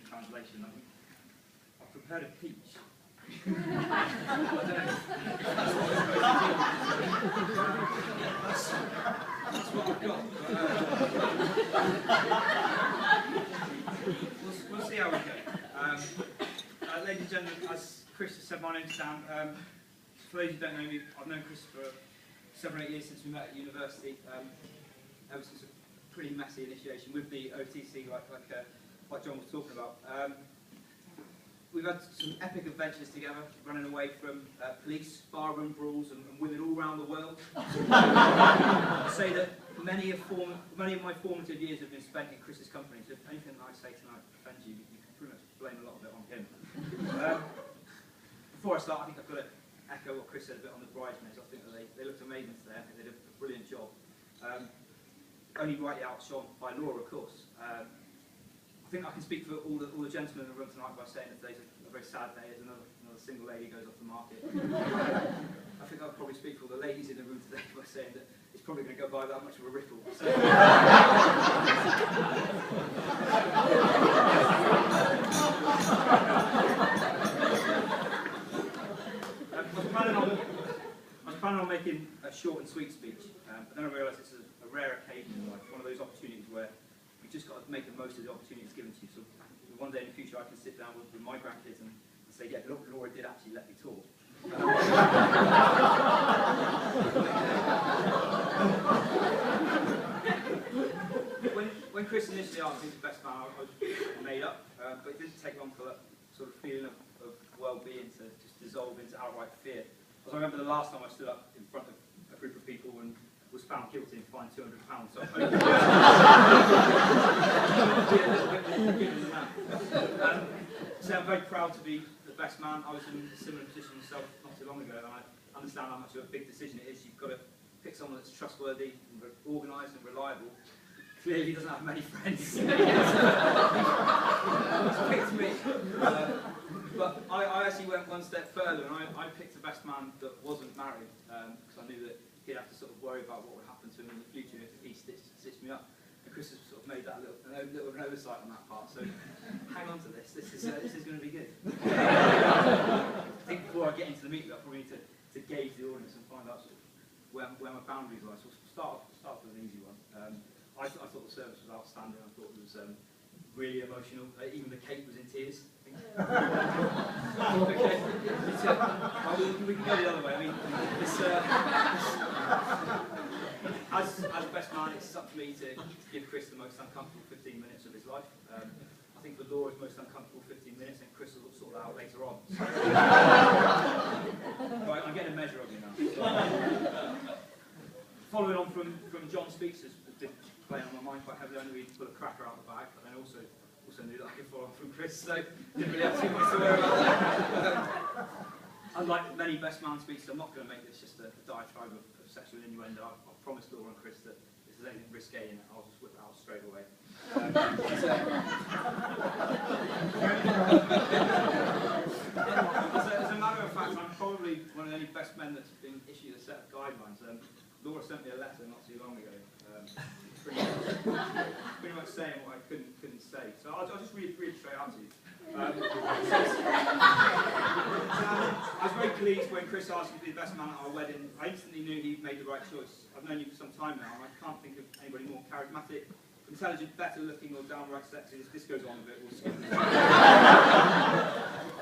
translation. I've prepared a peach. That's what I've got. We'll see how we go. Ladies and gentlemen, as Chris has said, my name's Sam. For those who don't know me, I've known Chris for 7 or 8 years since we met at university. Ever since a pretty messy initiation with the OTC, like John was talking about. We've had some epic adventures together, running away from police, barroom brawls, and women all around the world. I say that many of my formative years have been spent in Chris's company, so if anything that I say tonight offends you, you can pretty much blame a lot of it on him. Before I start, I think I've got to echo what Chris said a bit on the bridesmaids. I think that they looked amazing today. I think they did a brilliant job. Only rightly outshone by Laura, of course. I think I can speak for all the gentlemen in the room tonight by saying that today's a very sad day as another single lady goes off the market. I think I'll probably speak for all the ladies in the room today by saying that it's probably going to go by that much of a ripple. So, I was planning on making a short and sweet speech, but then I realised this is a rare occasion in life, one of those opportunities where you've just got to make the most of the opportunities given to you. So one day in the future I can sit down with my grandkids and say, yeah, look, Laura did actually let me talk. When Chris initially asked me the best man, I was made up, but it didn't take long for that sort of feeling of well-being to just dissolve into outright fear. As I remember the last time I stood up in front of a group of people and was found guilty and fined £200. So I'm hoping a little bit more forgiving than that. So I'm very proud to be the best man. I was in a similar position myself not too long ago, and I understand how much of a big decision it is. You've got to pick someone that's trustworthy, and organised and reliable. Clearly doesn't have many friends. It's picked me. But I actually went one step further, and I picked a best man that wasn't married, because I knew that he'd have to sort of worry about what would happen to him in the future if he stitched me up. And Chris has sort of made that a little of an oversight on that part, so hang on to this. This is going to be good. I think before I get into the meat, I probably need to gauge the audience and find out sort of where my boundaries lie. So we'll start with an easy one. I thought the service was outstanding. I thought it was really emotional. Even the cake was in tears. Okay. We can go the other way. I mean, as best man, it's up to me to give Chris the most uncomfortable 15 minutes of his life. I think for Laura's most uncomfortable 15 minutes, and Chris will sort that out later on. Right, I'm getting a measure of you now. Following on from John's speech, has been playing on my mind quite heavily. I knew he'd pull a cracker out of the bag, but then also knew that I could follow on from Chris, so didn't really have too much to worry about that. Unlike many best man speeches, I'm not going to make this just a diatribe of sexual innuendo. I've promised Laura and Chris that if there's anything risque in it, I'll just whip it out straight away. As a matter of fact, I'm probably one of the only best men that's been issued a set of guidelines. Laura sent me a letter not too long ago, pretty much saying what I couldn't say. So I'll just read straight out to you. I was very pleased when Chris asked me to be the best man at our wedding. I instantly knew he'd made the right choice. I've known you for some time now, and I can't think of anybody more charismatic, intelligent, better looking, or downright sexy. This goes on a bit, we'll skip this.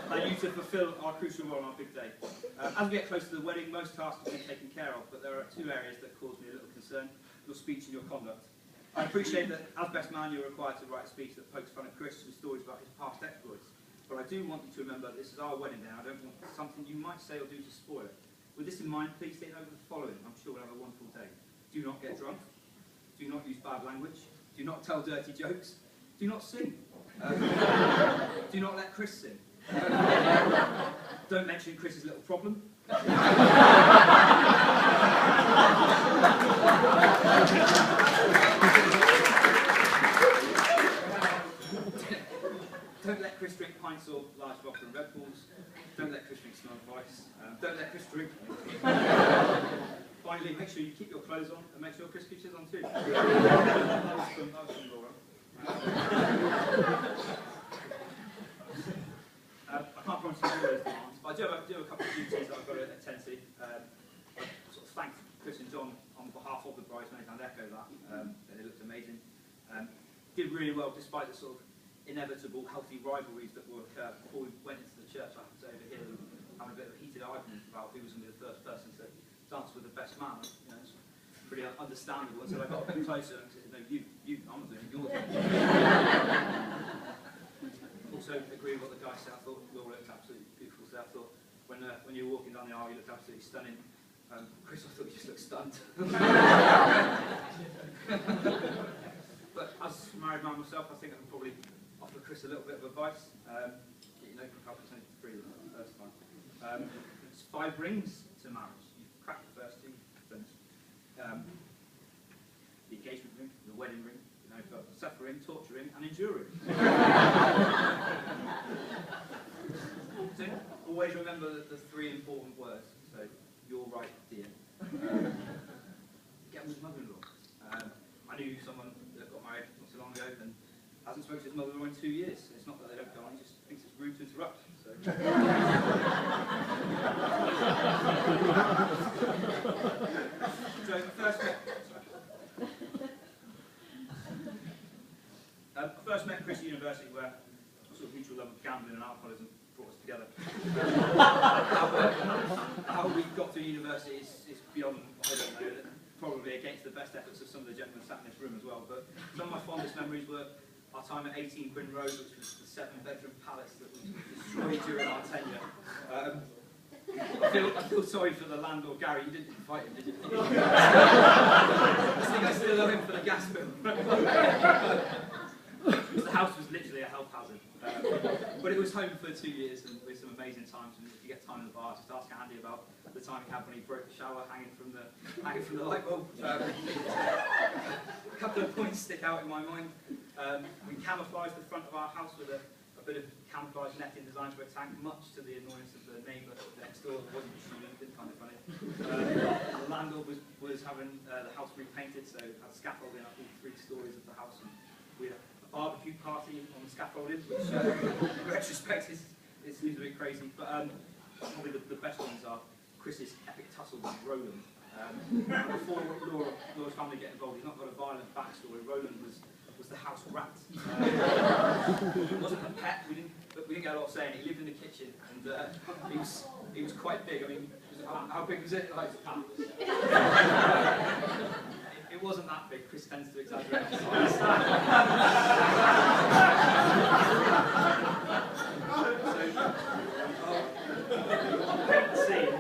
And you to fulfil our crucial role on our big day. As we get closer to the wedding, most tasks have been taken care of, but there are 2 areas that cause me a little concern: your speech and your conduct. I appreciate that as best man you're required to write a speech that pokes fun at Chris and stories about his past exploits, but I do want you to remember this is our wedding day. I don't want something you might say or do to spoil it. With this in mind, please take note of the following. I'm sure we'll have a wonderful day. Do not get drunk. Do not use bad language. Do not tell dirty jokes. Do not sing. Do not let Chris sing. Don't mention Chris's little problem. Don't let Chris drink pints or large vodka and Red Bulls. Don't let Chris drink Smirnoff Ice. Don't let Chris drink. Finally, make sure you keep your clothes on and make sure Chris keeps his on too. That was from Laura. did really well despite the sort of inevitable healthy rivalries that will occur before we went into the church. I was over here having a bit of a heated argument about who was going to be the first person to dance with the best man. You know, it's pretty understandable. And so I got a bit closer and said, no, you, I'm not doing it, yours. Also agree with what the guy said. I thought you all looked absolutely beautiful. So I thought when you were walking down the aisle, you looked absolutely stunning. Chris, I thought you just looked stunned. But as a married man myself, I think I can probably offer Chris a little bit of advice. You know, from help us free the first time. It's 5 rings to marriage. You crack the first 2, finish. The engagement ring, the wedding ring, you know, but suffering, torturing, and enduring. So always remember the 3 important words. So, you're right, dear. Get on with mother-in-law. I knew someone that got married not so long ago and hasn't spoken to his mother-in-law in 2 years. It's not that they don't go on, he just thinks it's rude to interrupt. So, I first met Chris at university, where a sort of mutual love of gambling and alcoholism brought us together. How we got to university is beyond, I don't know, probably against the best efforts of some of the gentlemen sat in this room as well. But some of my fondest memories were our time at 18 Gwyn Road, which was the 7-bedroom palace that we destroyed during our tenure. I feel sorry for the landlord, Gary. You didn't invite him, did you? I think I still owe him for the gas bill. The house was literally a health hazard. But it was home for 2 years and with some amazing times. And if you get time in the bar, just ask Andy about the time he had when he broke the shower hanging from the light bulb. A couple of points stick out in my mind. We camouflaged the front of our house with a bit of camouflage netting designed for a tank, much to the annoyance of the neighbour next door that wasn't a student. Didn't find it funny. The landlord was having the house repainted, so had scaffolding up all 3 stories of the house. And we had a barbecue party on the scaffolding, which in retrospect it seems a bit crazy. But probably the best ones are Chris's epic tussle with Roland. Before Laura's family get involved, he's not got a violent backstory. Roland was the house rat. It wasn't a pet. We didn't get a lot of saying. He lived in the kitchen, and he was quite big. I mean, how big was it? Like, it wasn't that big. Chris tends to exaggerate the size. Paint the scene.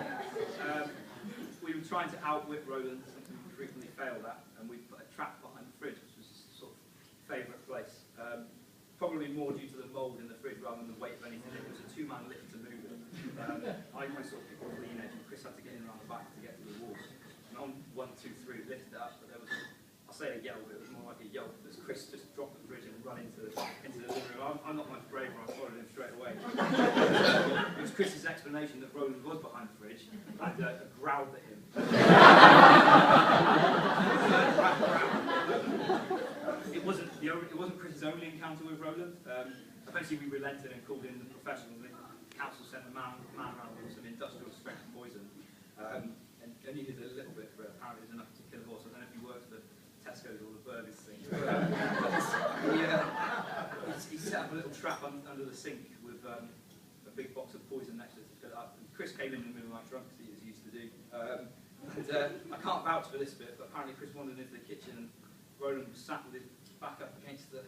We were trying to outwit Roland, something we frequently failed at, and we put a trap behind the fridge, which was sort of favourite place. Probably more due to the mould in the fridge rather than the weight of anything. It was a 2-man lift to move it. I sort of picked the lean edge, and Chris had to get in around the back to get to the wall. And on 1, 2, 3, lifted it up, but there was, I'll say a yell, but it was more like a yelp as Chris just dropped the fridge and run into the living room. I'm not much braver, I followed him straight away. It was Chris's explanation that Roland was behind the fridge and growled at him. It wasn't Chris's only encounter with Roland. Eventually we relented and called in the professionals. The council sent a man around with some industrial strength poison. And needed a little bit for it. Apparently it was enough to kill a horse. I don't know if he worked for Tesco's or the burgers thing. He set up a little trap under the sink with a big box of poison next to it to fill it up. And Chris came in the middle of my trunk, as he used to do. I can't vouch for this bit, but apparently Chris wandered into the kitchen and Roland was sat with his back up against the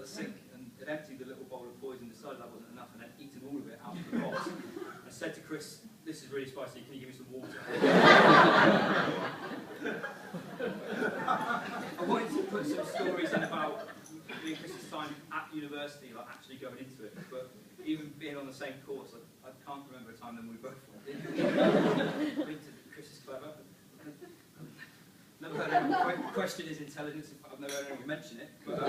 sink and had emptied the little bowl of poison, decided that wasn't enough, and then eaten all of it out of the box. And said to Chris, "This is really spicy, can you give me some water?" I wanted to put some stories in about me and Chris's time at university, like actually going into it, but even being on the same course, I can't remember a time when we both went in. I think Chris is clever. Never heard anyone question his intelligence. I've never heard anyone mention it. But,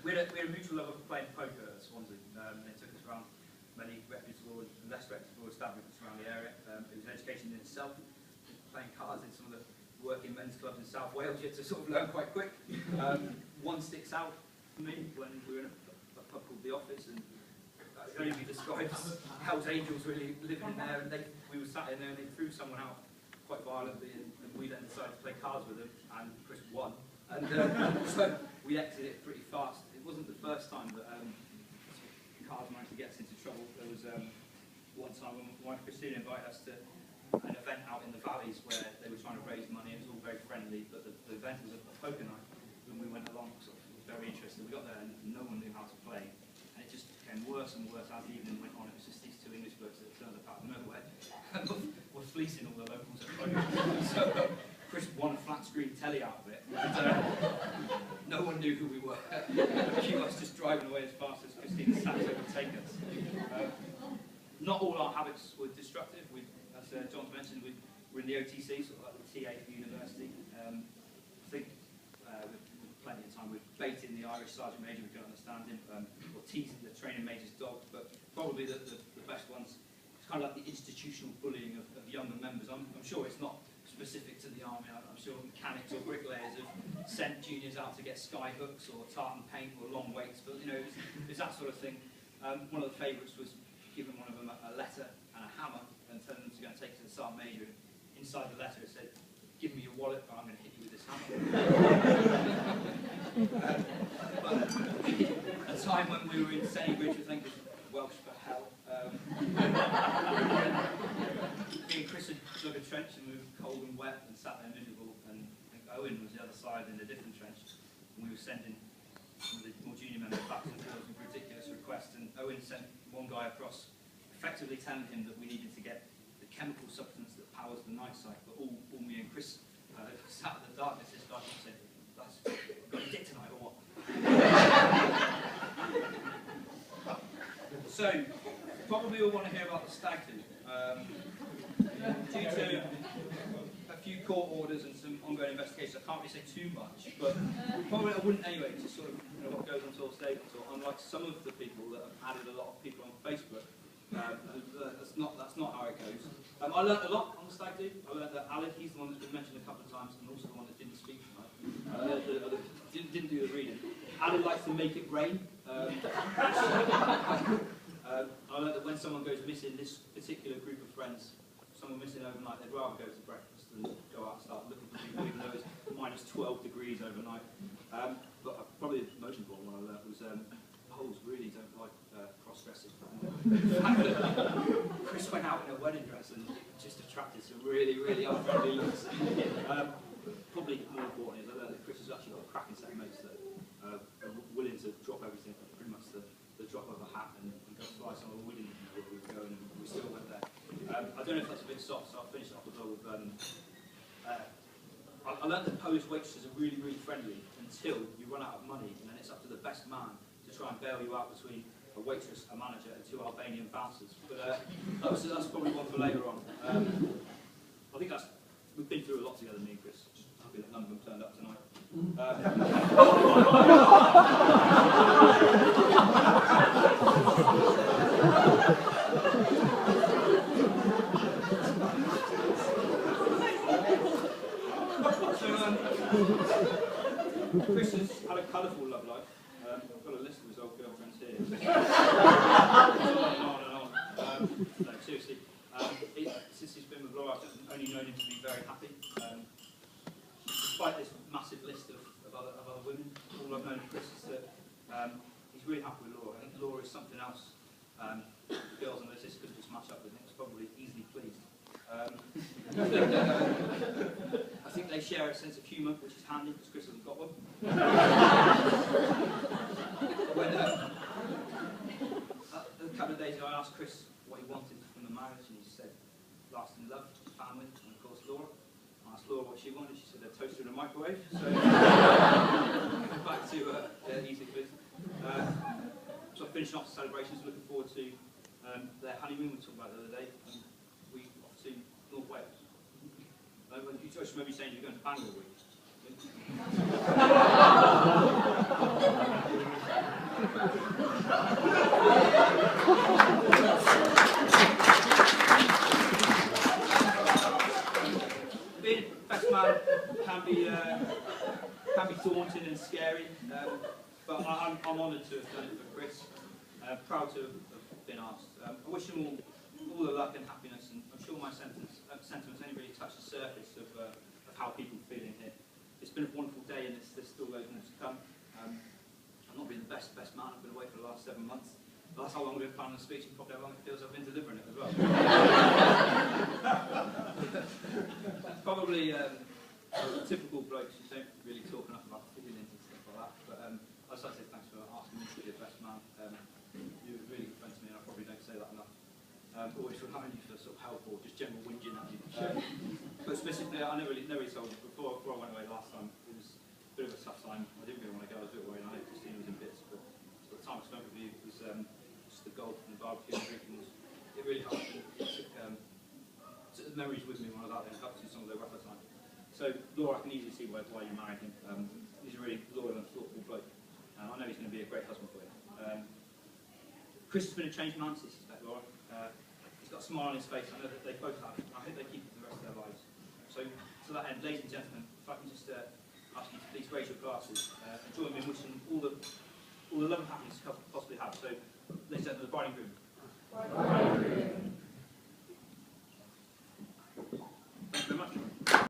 we had a mutual love of playing poker at Swansea. They took us around many reputable and less reputable establishments around the area. It was an education in itself. Playing cards in some of the working men's clubs in South Wales, you had to sort of learn quite quick. One sticks out for me when we were in a pub called The Office, and it can only be described as Hell's Angels really living in there. And we were sat in there and they threw someone out quite violently, and we then decided to play cards with them, and Chris won. And so we exited it pretty fast. It wasn't the first time that cars managed to get us into trouble. There was one time when Christina invited us to an event out in the valleys where they were trying to raise money. It was all very friendly, but the event was a poker night. When we went along, sort of very interested. We got there and no one knew how to play, and it just became worse and worse as the evening went on. It was just these two English blokes that turned up out of nowhere and were fleecing all the locals at poker. So Chris won a flat screen telly out of it, and no one knew who we were. A few of us just driving away as fast as Christina sat would take us. Not all our habits were destructive. As John mentioned, we're in the OTC, sort of like the TA for university. I think with plenty of time we're baiting the Irish Sergeant Major, we can understand him, or teasing the training major's dog, but probably the best ones, it's kind of like the institutional bullying of younger members. I'm sure it's not specific to the army. I'm sure mechanics or bricklayers have sent juniors out to get sky hooks or tartan paint or long weights, but you know, it's that sort of thing. One of the favourites was giving one of them a letter and a hammer and telling them to go and take it to the sergeant major. Inside the letter it said, "Give me your wallet or I'm going to hit you with this hammer." But a time when we were in Sennybridge, I think it was Welsh for hell. Me and Chris had dug a trench and we were cold and wet and sat there miserable, and I think Owen was the other side in a different trench, and we were sending some of the more junior members back and forth with ridiculous requests, and Owen sent one guy across effectively telling him that we needed to get the chemical substance that powers the night sight, but all me and Chris sat in the darkness. This guy said, "Lads, got a dick tonight or what?" So, probably you'll want to hear about the stag do. Due to a few court orders and some ongoing investigations, I can't really say too much, but probably I wouldn't anyway, to sort of what goes on to statements. Or unlike some of the people that have added a lot of people on Facebook, that's not how it goes. I learned a lot on the stag do. I learned that Alec, he's the one that's been mentioned a couple of times, and also the one that didn't speak tonight. Didn't do the reading. Alec likes to make it rain. I learned that when someone goes missing, this particular group of friends, someone missing overnight, they'd rather go to breakfast than go out and start looking for people, even though it's minus 12 degrees overnight. But probably the most important one I learned was Poles really don't like cross-dressing. Chris went out in a wedding dress and just attracted some really, really unfriendly looks. Probably more important is I learned that Chris has actually got a cracking set of mates that are willing to drop everything, pretty much the drop of a hat, and go fly somewhere. We didn't know where we were going, and we still went there. I don't know if that's a bit soft, so I'll finish it off as well with I learned that Polish waitresses are really, really friendly until you run out of money, and then it's up to the best man to try and bail you out between a waitress, a manager, and two Albanian bouncers. But that's probably one for later on. I think we've been through a lot together, me and Chris. Happy that none of them turned up tonight. Chris has had a colourful love life. I've got a list of his old girlfriends here. on and on. No, seriously. Since he's been with Laura, I've only known him to be very happy. Despite this massive list of other women, all I've known of Chris is that he's really happy with Laura. I think Laura is something else. Girls on this list couldn't just match up with him. It's probably easily pleased. I think they share a sense of humour, which is handy because Chris hasn't got one. When, a couple of days ago, I asked Chris what he wanted from the marriage, and he said, lasting love, family, and of course Laura. I asked Laura what she wanted. She said a toaster and a microwave. So back to easy please. So I finished off the celebrations. Looking forward to their honeymoon we talked about the other day. We off to North Wales. You just remember saying you're going to Bangor week. Being best man can be daunting and scary, but I'm honoured to have done it for Chris. Proud to have been asked. I wish him all the luck and happiness, and I'm sure my sentiments only really touch the surface of how people feel in here. It's been a wonderful day, and there's still loads more to come. last 7 months. But that's how long we've been planning the speech and probably how long it feels I've been delivering it as well. Probably typical blokes who don't really talk enough about feelings and stuff like that. But I'd just like to say thanks for asking me to be the best man. You were really good friend to me, and I probably don't say that enough. Always relying on you for sort of help or just general whinging at you. But specifically, I never really told you before I went away last time. It was a bit of a tough time. I didn't really want to go. I was a bit worried. I know Christina was in bits, but the time I spent with you was just the golf and the barbecue and drinking. It really helped. It took the memories with me when I was out there and helped through some of the rougher times. So Laura, I can easily see why you married him. He's a really loyal and thoughtful bloke. I know he's going to be a great husband for you. Chris has been a changed man since he's met Laura. He's got a smile on his face. I know that they both have. I hope they keep it for the rest of their lives. So, to that end, ladies and gentlemen, if I can just ask you to please raise your glasses and join me in wishing all the love and happiness you could possibly have. So, ladies and gentlemen, the bride and groom.